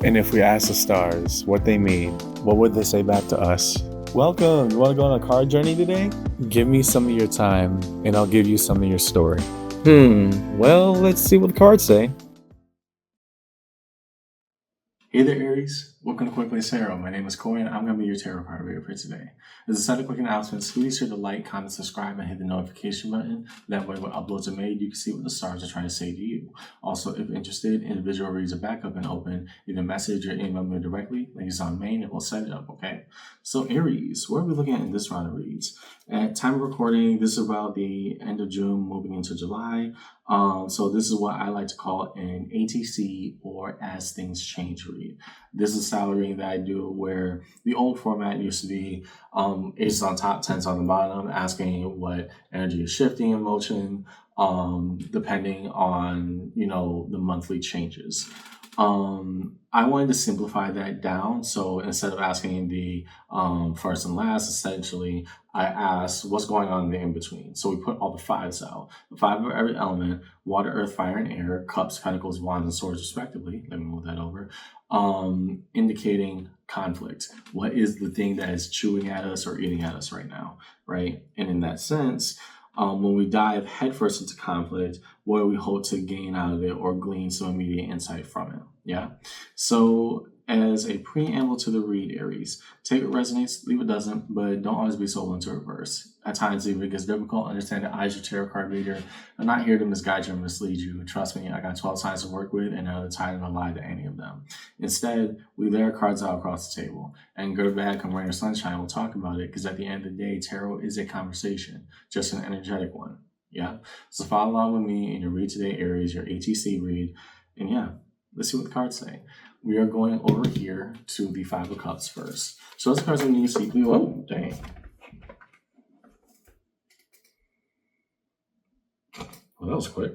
And if we ask the stars what they mean, what would they say back to us? Welcome! You want to go on a card journey today? Give me some of your time, and I'll give you some of your story. Well, let's see what the cards say. Hey there, Aries. Welcome to Quick Play Tarot. My name is Corey, and I'm going to be your tarot card reader for today. As a set of quick announcements, please hit the like, comment, subscribe, and hit the notification button. That way, when uploads are made, you can see what the stars are trying to say to you. Also, if interested, individual reads are back up and open. Either message or email me directly. Link is on main, and we'll set it up, okay? So, Aries, what are we looking at in this round of reads? At time of recording, this is about the end of June, moving into July. So this is what I like to call an ATC, or as things change read. This is a style reading that I do where the old format used to be aces on top, tens on the bottom, asking what energy is shifting in motion, depending on, the monthly changes. I wanted to simplify that down. So instead of asking the first and last, essentially, I asked what's going on in the in-between. So we put all the fives out. The five of every element: water, earth, fire, and air, cups, pentacles, wands, and swords, respectively. Let me move that over. Indicating conflict. What is the thing that is chewing at us or eating at us right now, right? And in that sense, when we dive headfirst into conflict, what do we hope to gain out of it or glean some immediate insight from it? Yeah. So as a preamble to the read, Aries, take what resonates, leave what doesn't, but don't always be sold into reverse. At times, even it gets difficult. Understand that I, as your tarot card reader, I'm not here to misguide you or mislead you. Trust me, I got 12 signs to work with, and none of the time I lie to any of them. Instead, we lay our cards out across the table, and good or bad, come rain or sunshine, we'll talk about it, because at the end of the day, tarot is a conversation, just an energetic one. Yeah. So follow along with me in your read today, Aries, your ATC read, and yeah, let's see what the cards say. We are going over here to the Five of Cups first. So those cards we need to see. Oh, dang. Well, that was quick.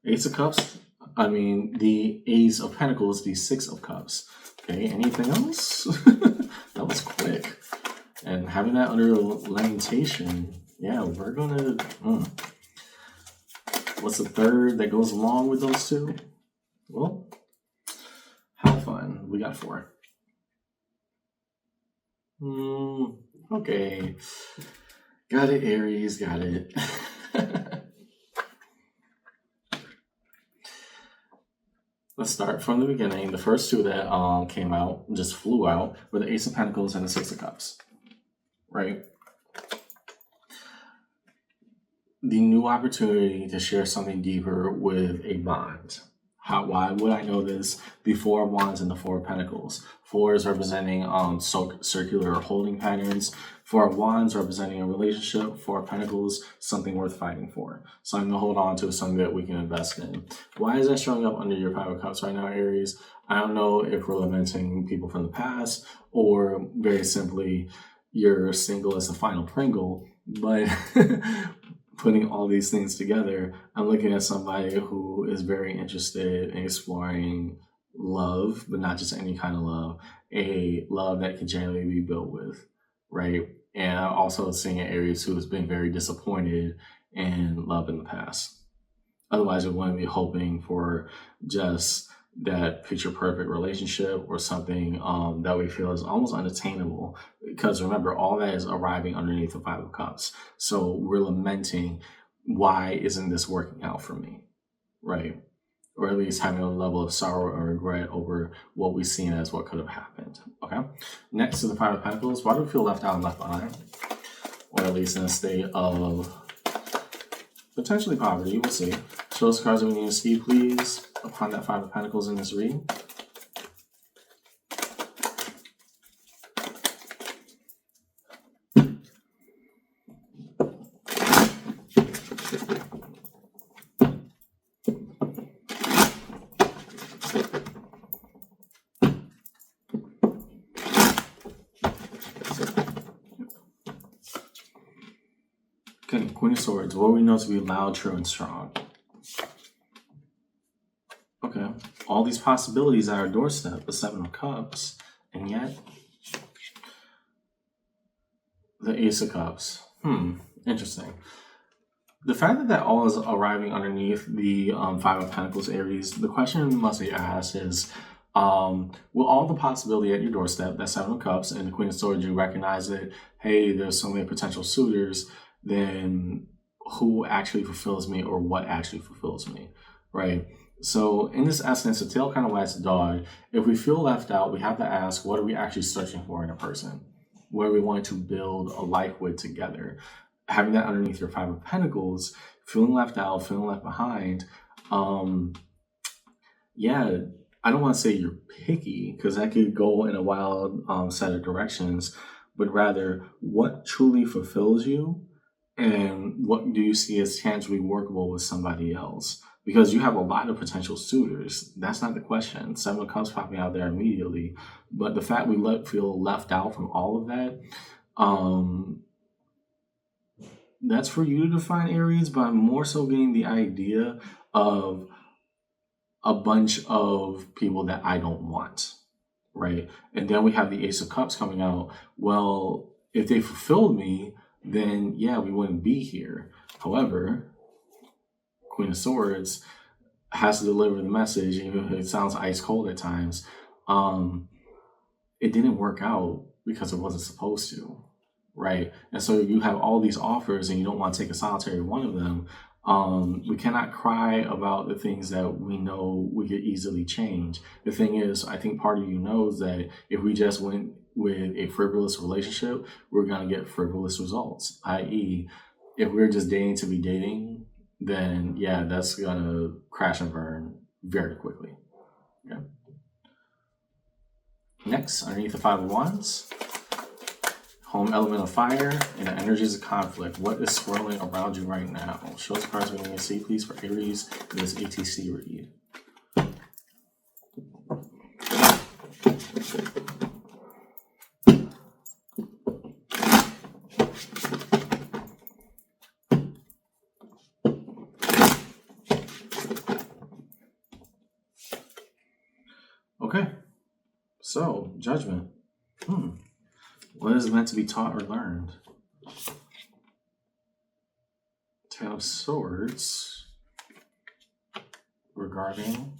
Ace of Cups. The Ace of Pentacles, the Six of Cups. Okay, anything else? That was quick. And having that under lamentation, yeah, we're gonna... What's the third that goes along with those two? Well, have fun. We got 4. Okay. Got it, Aries. Got it. Let's start from the beginning. The first two that came out, just flew out, were the Ace of Pentacles and the Six of Cups. Right? The new opportunity to share something deeper with a bond. Why would I know this? The Four of Wands and the Four of Pentacles. 4 is representing circular holding patterns. 4 of Wands representing a relationship. 4 of Pentacles, something worth fighting for. Something to hold on to, something that we can invest in. Why is that showing up under your Five of Cups right now, Aries? I don't know if we're lamenting people from the past, or very simply, you're single as the final Pringle, but... putting all these things together, I'm looking at somebody who is very interested in exploring love, but not just any kind of love, a love that can generally be built with, right? And I'm also seeing Aries who has been very disappointed in love in the past. Otherwise, we wouldn't be hoping for just that picture perfect relationship or something that we feel is almost unattainable, because remember, all that is arriving underneath the Five of Cups. So we're lamenting, why isn't this working out for me, right? Or at least having a level of sorrow or regret over what we've seen as what could have happened. Okay, next to the Five of Pentacles, why do we feel left out and left behind, or at least in a state of potentially poverty? We'll see. Show us cards that we need to see, please, upon that Five of Pentacles in this reading. Okay, Queen of Swords, what we know to be loud, true, and strong. Okay, all these possibilities at our doorstep, the Seven of Cups, and yet the Ace of Cups. Interesting. The fact that all is arriving underneath the Five of Pentacles, Aries, the question must be asked is, with all the possibility at your doorstep, that Seven of Cups and the Queen of Swords, you recognize that, hey, there's so many potential suitors, then who actually fulfills me or what actually fulfills me, right? So in this essence, the tail kind of wags the dog. If we feel left out, we have to ask, what are we actually searching for in a person? What are we wanting to build a life with together? Having that underneath your Five of Pentacles, feeling left out, feeling left behind, yeah, I don't want to say you're picky because that could go in a wild set of directions, but rather what truly fulfills you and what do you see as tangibly workable with somebody else? Because you have a lot of potential suitors. That's not the question. Seven of Cups popping out there immediately. But the fact we feel left out from all of that, that's for you to define, Aries, but I'm more so getting the idea of a bunch of people that I don't want, right? And then we have the Ace of Cups coming out. Well, if they fulfilled me, then yeah, we wouldn't be here. However, Queen of Swords has to deliver the message, even if it sounds ice cold at times. It didn't work out because it wasn't supposed to, right? And so you have all these offers and you don't want to take a solitary one of them. We cannot cry about the things that we know we could easily change. The thing is, I think part of you knows that if we just went with a frivolous relationship, we're going to get frivolous results. I.e., if we're just dating to be dating, then yeah, that's going to crash and burn very quickly. Okay. Next, underneath the Five of Wands, home element of fire and the energies of conflict. What is swirling around you right now? Show us cards we need to see, please, for Aries in this ATC read. Okay, so Judgment. What is meant to be taught or learned? Ten of Swords regarding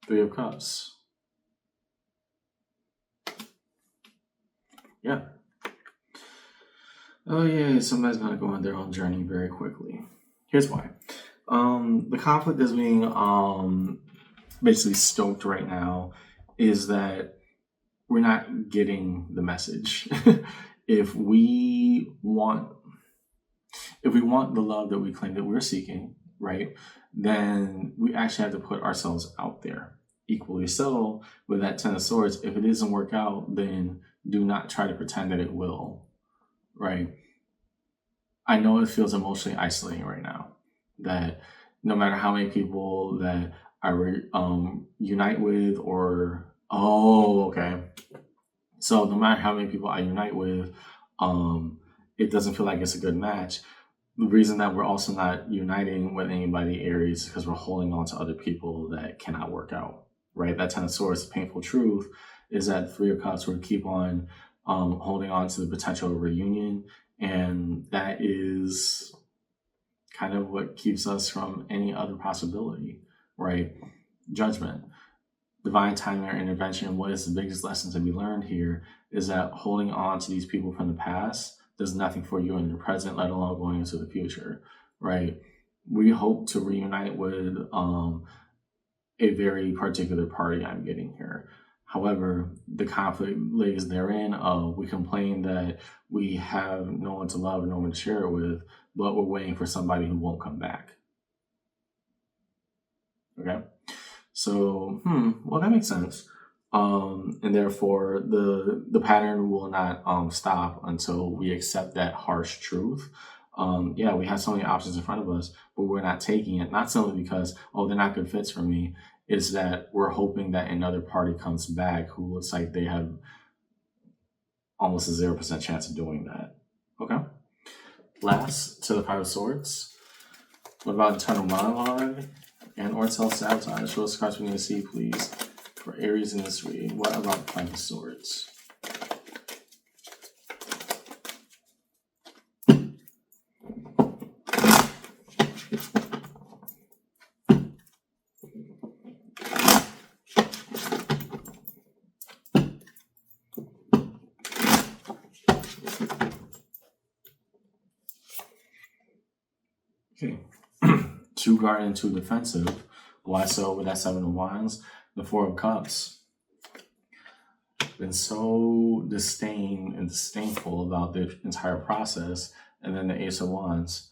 Three of Cups. Yeah. Oh yeah, somebody's gonna go on their own journey very quickly. Here's why. The conflict is being basically stoked right now is that we're not getting the message. If we want the love that we claim that we're seeking, right, then we actually have to put ourselves out there. Equally so with that Ten of Swords, if it doesn't work out, then do not try to pretend that it will, right? I know it feels emotionally isolating right now, that no matter how many people that I unite with or, so no matter how many people I unite with, it doesn't feel like it's a good match. The reason that we're also not uniting with anybody, Aries, is because we're holding on to other people that cannot work out, right? That Ten of Swords, the painful truth is that Three of Cups would keep on holding on to the potential of reunion. And that is kind of what keeps us from any other possibility, right? Judgment. Divine timing or intervention. What is the biggest lesson to be learned here is that holding on to these people from the past does nothing for you in the present, let alone going into the future, right? We hope to reunite with a very particular party I'm getting here. However, the conflict lays therein of we complain that we have no one to love and no one to share it with, but we're waiting for somebody who won't come back. Okay? So, well, that makes sense. And therefore, the pattern will not stop until we accept that harsh truth. Yeah, we have so many options in front of us, but we're not taking it. Not simply because, they're not good fits for me. Is that we're hoping that another party comes back who looks like they have almost a 0% chance of doing that. Okay. Last, to the Five of Swords. What about internal monologue and or self-sabotage? Show us cards we need to see, please, for Aries in this read. What about the Five of Swords? Okay. Two guard and two defensive. Why so with that Seven of Wands? The Four of Cups. Been so disdainful about the entire process. And then the Ace of Wands.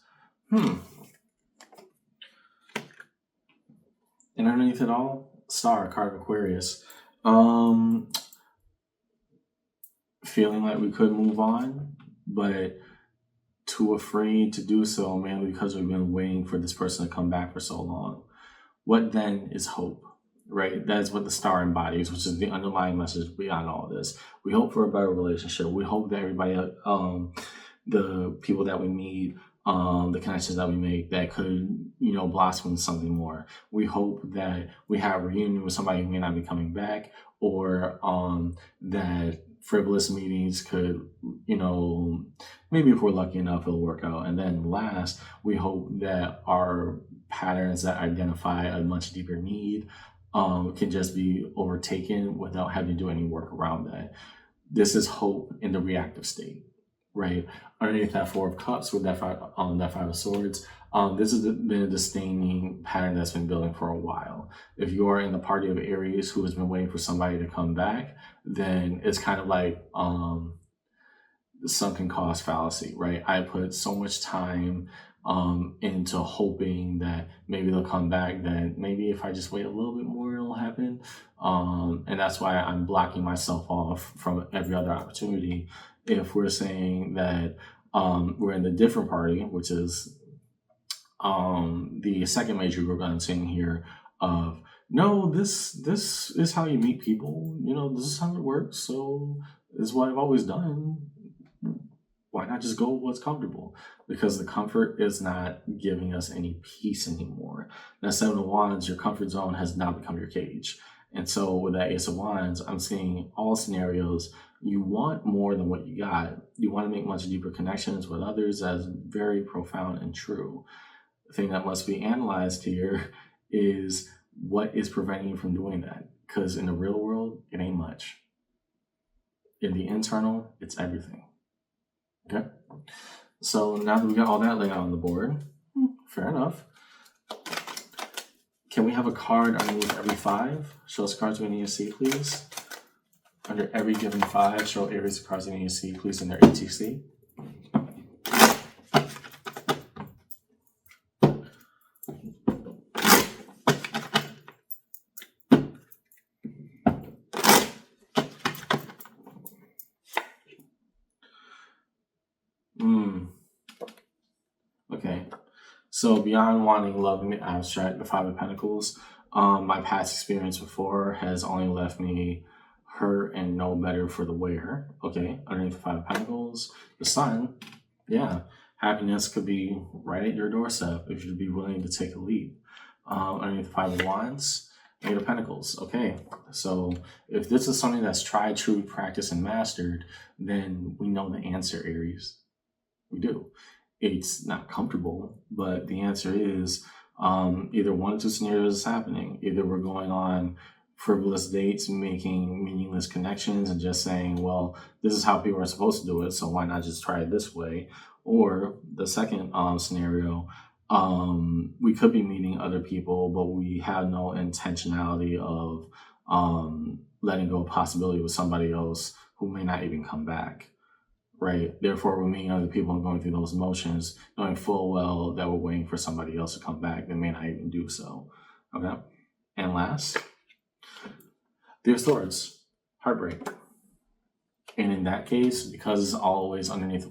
And underneath it all, Star, card of Aquarius. Feeling like we could move on, but too afraid to do so, mainly because we've been waiting for this person to come back for so long. What then is hope, right? That is what the Star embodies, which is the underlying message beyond all this. We hope for a better relationship. We hope that everybody, the people that we meet, the connections that we make, that could, blossom into something more. We hope that we have a reunion with somebody who may not be coming back, or that frivolous meetings could, maybe if we're lucky enough, it'll work out. And then last, we hope that our patterns that identify a much deeper need can just be overtaken without having to do any work around that. This is hope in the reactive state, right? Underneath that Four of Cups with that Five of Swords, this has been a disdaining pattern that's been building for a while. If you are in the party of Aries who has been waiting for somebody to come back, then it's kind of like the sunken cost fallacy, right? I put so much time into hoping that maybe they'll come back, that maybe if I just wait a little bit more, it'll happen. And that's why I'm blocking myself off from every other opportunity. If we're saying that we're in the different party, which is the second major group I'm seeing here, of no, this is how you meet people, this is how it works, so this is what I've always done. Why not just go with what's comfortable? Because the comfort is not giving us any peace anymore. That Seven of Wands, your comfort zone has now become your cage. And so with that Ace of Wands, I'm seeing all scenarios. You want more than what you got. You want to make much deeper connections with others. That's very profound and true. The thing that must be analyzed here is what is preventing you from doing that. Because in the real world, it ain't much. In the internal, it's everything. Okay, so now that we got all that laid out on the board, fair enough. Can we have a card underneath every five? Show us cards we need to see, please. Under every given five, show Aries the cards we need to see, please, in their ATC. Okay, so beyond wanting love in the abstract, the Five of Pentacles, my past experience before has only left me hurt and no better for the wearer. Okay, underneath the Five of Pentacles, the Sun, yeah, happiness could be right at your doorstep if you'd be willing to take a leap. Underneath the Five of Wands, Eight of Pentacles. Okay, so if this is something that's tried, true, practiced, and mastered, then we know the answer, Aries. We do. It's not comfortable, but the answer is either one of two scenarios is happening. Either we're going on frivolous dates, making meaningless connections, and just saying, well, this is how people are supposed to do it, so why not just try it this way? Or the second scenario, we could be meeting other people, but we have no intentionality of letting go of possibility with somebody else who may not even come back. Right. Therefore, we're meeting other people and going through those emotions, knowing full well that we're waiting for somebody else to come back that may not even do so. Okay. And last, the Swords, heartbreak. And in that case, because it's always underneath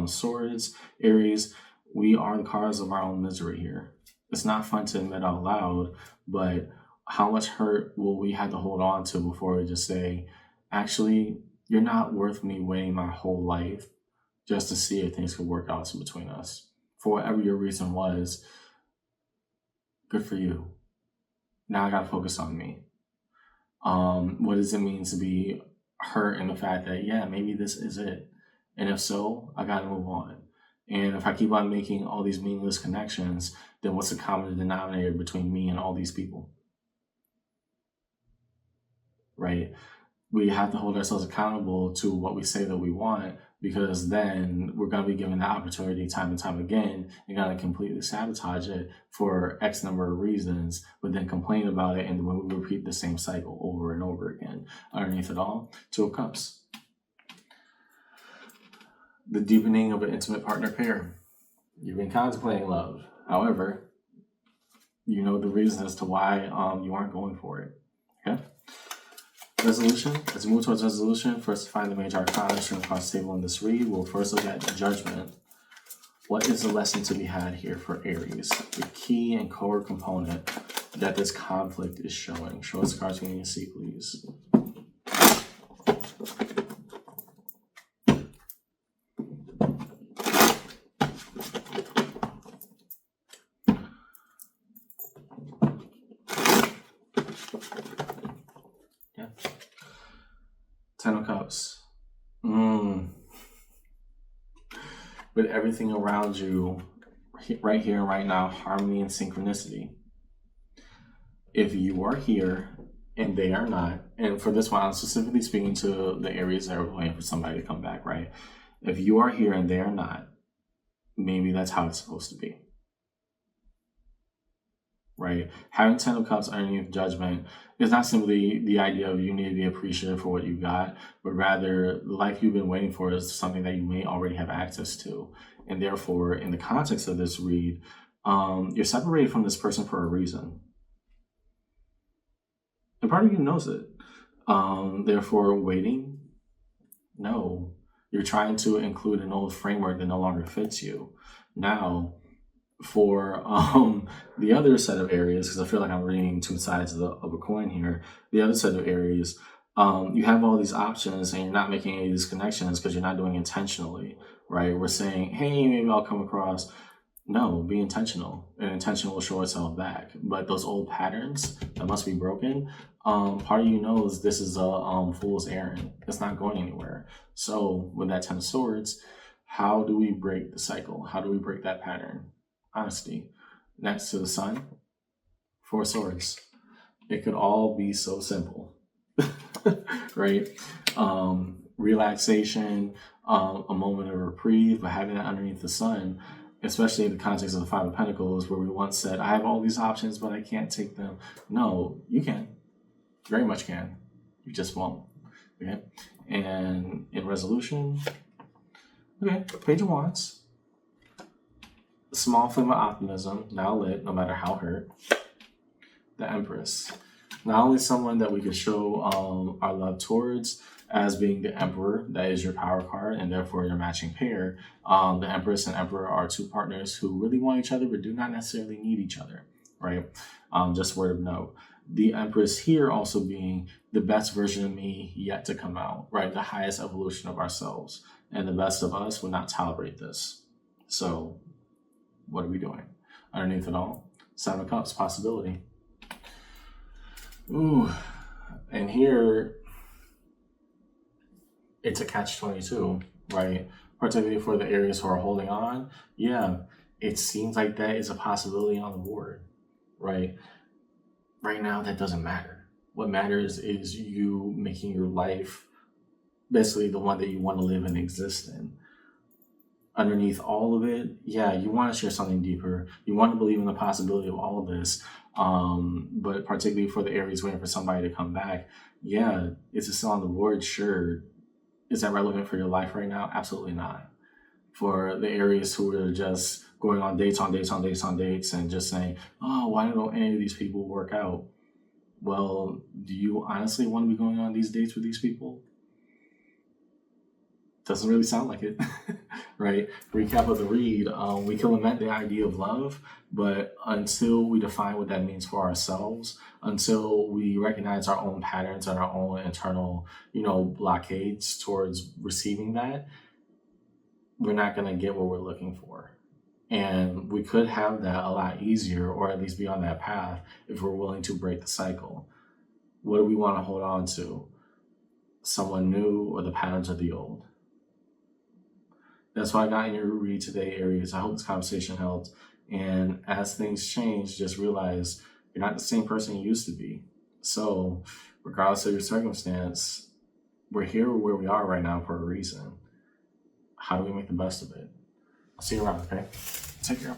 swords, Aries, we are the cause of our own misery here. It's not fun to admit out loud, but how much hurt will we have to hold on to before we just say, actually, you're not worth me waiting my whole life just to see if things could work out between us. For whatever your reason was, good for you. Now I got to focus on me. What does it mean to be hurt in the fact that, yeah, maybe this is it? And if so, I got to move on. And if I keep on making all these meaningless connections, then what's the common denominator between me and all these people, right? We have to hold ourselves accountable to what we say that we want, because then we're going to be given the opportunity time and time again and going to completely sabotage it for X number of reasons, but then complain about it, and when we repeat the same cycle over and over again. Underneath it all, Two of Cups. The deepening of an intimate partner pair. You've been contemplating love. However, you know the reason as to why you aren't going for it. Okay? Resolution. Let's move towards resolution. First, find the major arcana shown across the table in this read. We'll first look at judgment. What is the lesson to be had here for Aries? The key and core component that this conflict is showing. Show us the cards we need to see, please. Ten of Cups. With everything around you, right here, right now, harmony and synchronicity. If you are here and they are not, and for this one, I'm specifically speaking to the Aries that are waiting for somebody to come back, right? If you are here and they are not, maybe that's how it's supposed to be. Right? Having Ten of Cups underneath judgment is not simply the idea of you need to be appreciative for what you got, but rather the life you've been waiting for is something that you may already have access to. And therefore, in the context of this read, you're separated from this person for a reason. And part of you knows it. Therefore, waiting? No. You're trying to include an old framework that no longer fits you. Now, for the other set of Aries, because I feel like I'm reading two sides of a coin here, the other set of Aries, you have all these options and you're not making any of these connections because you're not doing intentionally, right? We're saying, hey, maybe I'll come across. No, be intentional, and intention will show itself back. But those old patterns that must be broken, part of you knows this is a fool's errand. It's not going anywhere. So with that Ten of Swords, how do we break the cycle? How do we break that pattern? Honesty. Next to the Sun, Four of Swords. It could all be so simple, right? Relaxation, a moment of reprieve, but having that underneath the sun, especially in the context of the Five of Pentacles, where we once said, I have all these options, but I can't take them. No, you can. Very much can. You just won't. Okay? And in resolution, okay, Page of Wands. Small flame of optimism, now lit, no matter how hurt. The Empress. Not only someone that we could show our love towards as being the Emperor, that is your power card, and therefore your matching pair. The Empress and Emperor are two partners who really want each other, but do not necessarily need each other, right? Just word of note. The Empress here also being the best version of me yet to come out, right? The highest evolution of ourselves. And the best of us would not tolerate this. So, what are we doing? Underneath it all, Seven of Cups, possibility. Ooh, and here, it's a catch-22, right? Particularly for the Aries who are holding on. Yeah, it seems like that is a possibility on the board, right? Right now, that doesn't matter. What matters is you making your life basically the one that you want to live and exist in. Underneath all of it, yeah, you want to share something deeper. You want to believe in the possibility of all of this. But particularly for the Aries waiting for somebody to come back, yeah, is it still on the board? Sure. Is that relevant for your life right now? Absolutely not. For the Aries who are just going on dates and just saying, oh, why don't any of these people work out? Well, do you honestly want to be going on these dates with these people? Doesn't really sound like it, right? Recap of the read, we can lament the idea of love, but until we define what that means for ourselves, until we recognize our own patterns and our own internal, blockades towards receiving that, we're not going to get what we're looking for. And we could have that a lot easier, or at least be on that path, if we're willing to break the cycle. What do we want to hold on to? Someone new or the patterns of the old? That's what I got in your read today, Aries. I hope this conversation helped. And as things change, just realize you're not the same person you used to be. So, regardless of your circumstance, we're here where we are right now for a reason. How do we make the best of it? I'll see you around, okay? Take care.